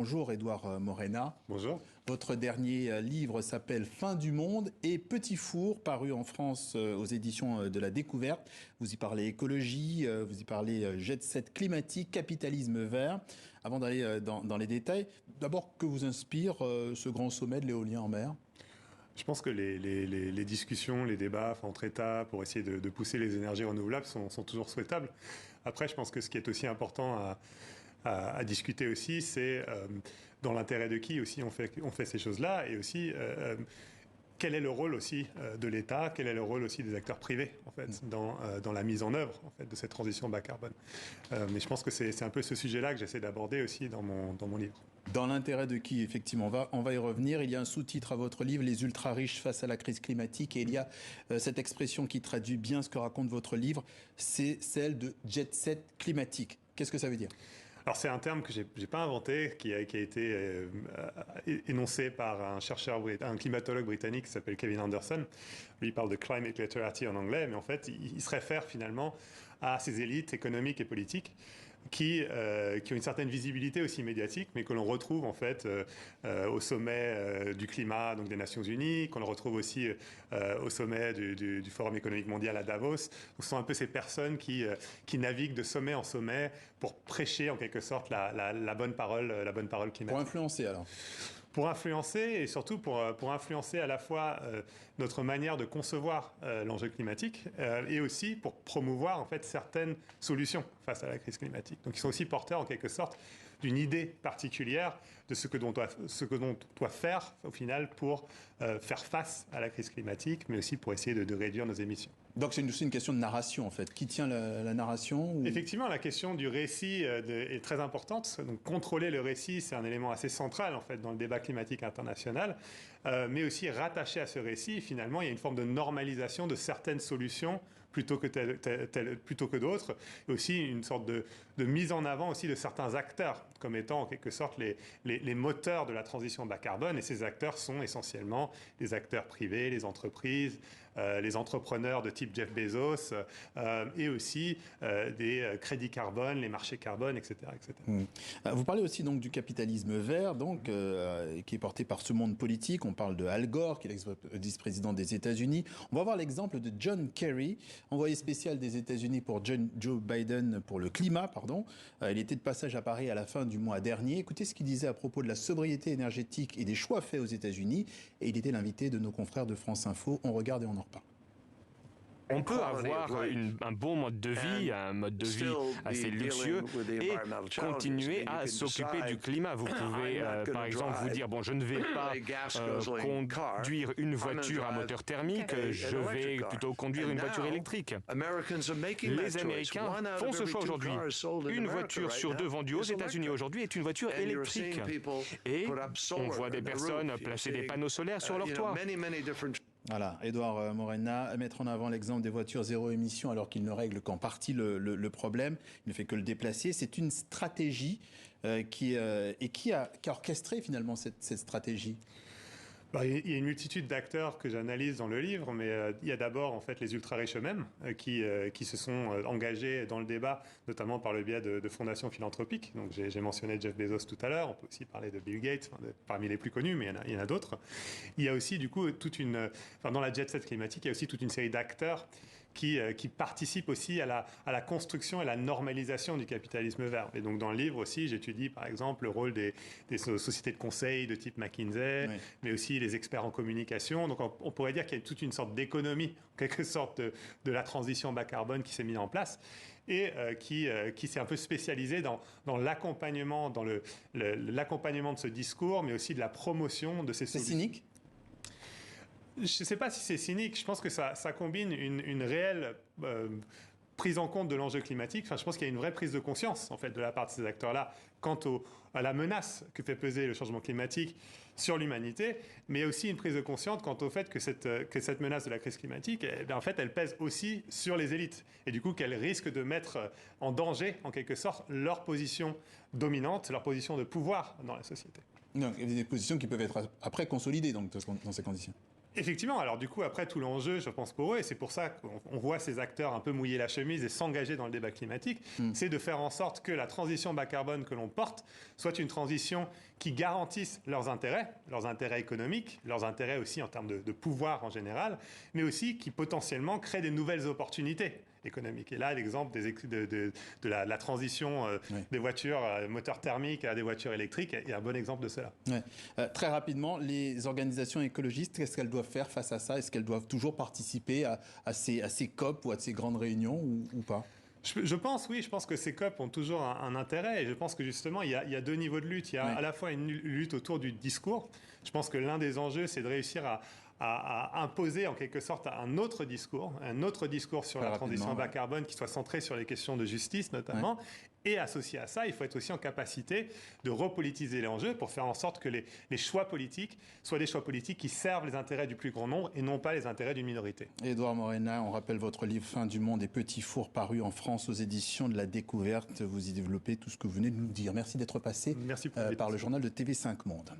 Bonjour Édouard Morena. Bonjour. Votre dernier livre s'appelle Fin du monde et Petit Four, paru en France aux éditions de la Découverte. Vous y parlez écologie, vous y parlez jet set climatique, capitalisme vert. Avant d'aller dans les détails, d'abord, que vous inspire ce grand sommet de l'éolien en mer ? Je pense que les discussions, les débats entre États pour essayer de pousser les énergies renouvelables sont toujours souhaitables. Après, je pense que ce qui est aussi important à discuter aussi, c'est dans l'intérêt de qui aussi on fait ces choses-là, et aussi quel est le rôle aussi de l'État, quel est le rôle aussi des acteurs privés en fait dans la mise en œuvre en fait de cette transition bas carbone. Mais je pense que c'est un peu ce sujet-là que j'essaie d'aborder aussi dans mon livre. Dans l'intérêt de qui, effectivement, on va y revenir. Il y a un sous-titre à votre livre, Les ultra-riches face à la crise climatique, et il y a cette expression qui traduit bien ce que raconte votre livre, c'est celle de jet set climatique. Qu'est-ce que ça veut dire ? Alors c'est un terme que j'ai pas inventé, qui a été énoncé par un climatologue britannique qui s'appelle Kevin Anderson. Lui, il parle de climate literati en anglais, mais en fait, il se réfère finalement à ces élites économiques et politiques qui ont une certaine visibilité aussi médiatique, mais que l'on retrouve en fait au sommet du climat, donc des Nations Unies, qu'on le retrouve aussi au sommet du Forum économique mondial à Davos. Donc, ce sont un peu ces personnes qui naviguent de sommet en sommet pour prêcher en quelque sorte la bonne parole climatique. Pour influencer alors. Pour influencer et surtout pour influencer à la fois notre manière de concevoir l'enjeu climatique et aussi pour promouvoir en fait certaines solutions face à la crise climatique. Donc ils sont aussi porteurs en quelque sorte d'une idée particulière de ce que l'on doit faire au final pour faire face à la crise climatique, mais aussi pour essayer de réduire nos émissions. Donc c'est une question de narration en fait. Qui tient la narration ou... Effectivement, la question du récit est très importante. Donc contrôler le récit, c'est un élément assez central en fait dans le débat climatique international, mais aussi rattaché à ce récit, finalement, il y a une forme de normalisation de certaines solutions plutôt que d'autres, et aussi une sorte de mise en avant aussi de certains acteurs comme étant en quelque sorte les moteurs de la transition bas carbone, et ces acteurs sont essentiellement les acteurs privés, les entreprises, les entrepreneurs de type Jeff Bezos, et aussi des crédits carbone, les marchés carbone, etc. etc. Vous parlez aussi donc du capitalisme vert, donc, qui est porté par ce monde politique. On parle de Al Gore, qui est l'ex-vice-président des États-Unis. On va voir l'exemple de John Kerry, envoyé spécial des États-Unis pour Joe Biden pour le climat, pardon. Il était de passage à Paris à la fin du mois dernier. Écoutez ce qu'il disait à propos de la sobriété énergétique et des choix faits aux États-Unis. Et il était l'invité de nos confrères de France Info. On regarde et on en reparle. On peut avoir un bon mode de vie, un mode de vie assez luxueux et continuer à s'occuper du climat. Vous pouvez, par exemple, vous dire, bon, je ne vais pas conduire une voiture à moteur thermique, je vais plutôt conduire une voiture électrique. Les Américains font ce choix aujourd'hui. Une voiture sur deux vendue aux États-Unis aujourd'hui est une voiture électrique. Et on voit des personnes placer des panneaux solaires sur leur toit. Voilà, Édouard Morena, mettre en avant l'exemple des voitures zéro émission alors qu'il ne règle qu'en partie le problème, il ne fait que le déplacer. C'est une stratégie qui a orchestré finalement cette stratégie. Il y a une multitude d'acteurs que j'analyse dans le livre, mais il y a d'abord en fait les ultra-riches eux-mêmes qui se sont engagés dans le débat, notamment par le biais de fondations philanthropiques. Donc j'ai mentionné Jeff Bezos tout à l'heure, on peut aussi parler de Bill Gates, parmi les plus connus, mais il y en a d'autres. Il y a aussi du coup dans la jet set climatique, il y a aussi toute une série d'acteurs qui participent aussi à la construction et la normalisation du capitalisme vert. Et donc dans le livre aussi, j'étudie par exemple le rôle des sociétés de conseil de type McKinsey, oui, mais aussi les experts en communication. Donc on pourrait dire qu'il y a toute une sorte d'économie, en quelque sorte, de la transition bas carbone qui s'est mise en place et qui s'est un peu spécialisée dans l'accompagnement, l'accompagnement de ce discours, mais aussi de la promotion de ces solutions. C'est cynique ? Je ne sais pas si c'est cynique. Je pense que ça combine une réelle prise en compte de l'enjeu climatique. Enfin, je pense qu'il y a une vraie prise de conscience en fait de la part de ces acteurs-là quant à la menace que fait peser le changement climatique sur l'humanité, mais aussi une prise de conscience quant au fait que cette menace de la crise climatique, en fait, elle pèse aussi sur les élites et du coup qu'elle risque de mettre en danger, en quelque sorte, leur position dominante, leur position de pouvoir dans la société. Donc, il y a des positions qui peuvent être après consolidées donc, dans ces conditions. Effectivement, alors du coup, après tout l'enjeu, je pense pour eux, et c'est pour ça qu'on voit ces acteurs un peu mouiller la chemise et s'engager dans le débat climatique, c'est de faire en sorte que la transition bas carbone que l'on porte soit une transition qui garantisse leurs intérêts économiques, leurs intérêts aussi en termes de pouvoir en général, mais aussi qui potentiellement crée des nouvelles opportunités économiques. Et là, l'exemple de la transition des voitures moteurs thermiques à des voitures électriques est un bon exemple de cela. Ouais. Très rapidement, les organisations écologistes, qu'est-ce qu'elles doivent faire face à ça? Est-ce qu'elles doivent toujours participer à ces COP ou à ces grandes réunions ou pas? Je pense que ces COP ont toujours un intérêt et je pense que justement il y a deux niveaux de lutte. Il y a à la fois une lutte autour du discours. Je pense que l'un des enjeux c'est de réussir à imposer en quelque sorte un autre discours sur la transition bas carbone qui soit centré sur les questions de justice notamment. Ouais. Et associé à ça, il faut être aussi en capacité de repolitiser les enjeux pour faire en sorte que les choix politiques soient des choix politiques qui servent les intérêts du plus grand nombre et non pas les intérêts d'une minorité. Édouard Morena, on rappelle votre livre Fin du monde et petits fours paru en France aux éditions de La Découverte. Vous y développez tout ce que vous venez de nous dire. Merci d'être passé par le journal de TV5 Monde.